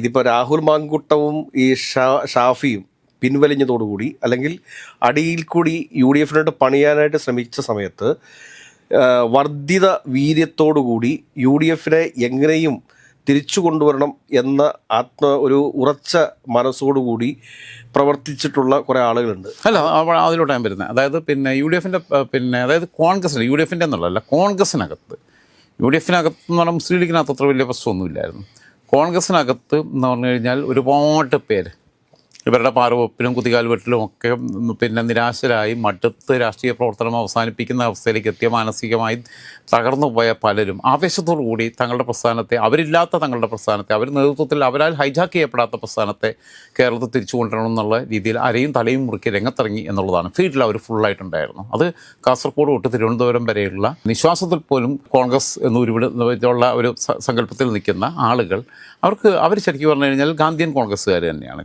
ഇതിപ്പോൾ രാഹുൽ മാങ്കുട്ടവും ഈ ഷാഫിയും പിൻവലിഞ്ഞതോടുകൂടി അല്ലെങ്കിൽ അടിയിൽ കൂടി യു ഡി എഫിനോട്ട് പണിയാനായിട്ട് ശ്രമിച്ച സമയത്ത് വർദ്ധിത വീര്യത്തോടുകൂടി യു ഡി എഫിനെ എങ്ങനെയും തിരിച്ചു കൊണ്ടുവരണം എന്ന ഒരു ഉറച്ച മനസ്സോടുകൂടി പ്രവർത്തിച്ചിട്ടുള്ള കുറേ ആളുകളുണ്ട്. അല്ല, അതിലോട്ട് ഞാൻ വരുന്നത്, അതായത് യു ഡി എഫിൻ്റെ അതായത് കോൺഗ്രസിന്, യു ഡി എഫിൻ്റെ എന്നുള്ളതല്ല, കോൺഗ്രസിനകത്ത്, യു ഡി എഫിനകത്ത് എന്ന് പറഞ്ഞാൽ മുസ്ലിം ലീഗിനകത്ത് അത്ര വലിയ പ്രശ്നമൊന്നുമില്ലായിരുന്നു. കോൺഗ്രസിനകത്ത് എന്ന് പറഞ്ഞു കഴിഞ്ഞാൽ ഒരുപാട് പേര് ഇവരുടെ പാറുവെപ്പിലും കുതികാൽ വെട്ടിലും ഒക്കെ നിരാശരായി മടുത്ത് രാഷ്ട്രീയ പ്രവർത്തനം അവസാനിപ്പിക്കുന്ന അവസ്ഥയിലേക്ക് എത്തിയ, മാനസികമായി തകർന്നു പോയ പലരും ആവേശത്തോടു കൂടി തങ്ങളുടെ പ്രസ്ഥാനത്തെ, അവരില്ലാത്ത തങ്ങളുടെ പ്രസ്ഥാനത്തെ, അവർ നേതൃത്വത്തിൽ അവരാൽ ഹൈജാക്ക് ചെയ്യപ്പെടാത്ത പ്രസ്ഥാനത്തെ കേരളത്തിൽ തിരിച്ചു കൊണ്ടുവരണം എന്നുള്ള രീതിയിൽ അരയും തലയും മുറുക്കി രംഗത്തിറങ്ങി എന്നുള്ളതാണ്. ഫീൽഡിൽ അവർ ഫുള്ളായിട്ടുണ്ടായിരുന്നു. അത് കാസർഗോഡ് തൊട്ട് തിരുവനന്തപുരം വരെയുള്ള നിശ്വാസത്തിൽ പോലും കോൺഗ്രസ് എന്നൊരുവിടുള്ള ഒരു സങ്കല്പത്തിൽ നിൽക്കുന്ന ആളുകൾ, അവർ ശരിക്കും പറഞ്ഞു കഴിഞ്ഞാൽ ഗാന്ധിയൻ കോൺഗ്രസ്സുകാർ തന്നെയാണ്.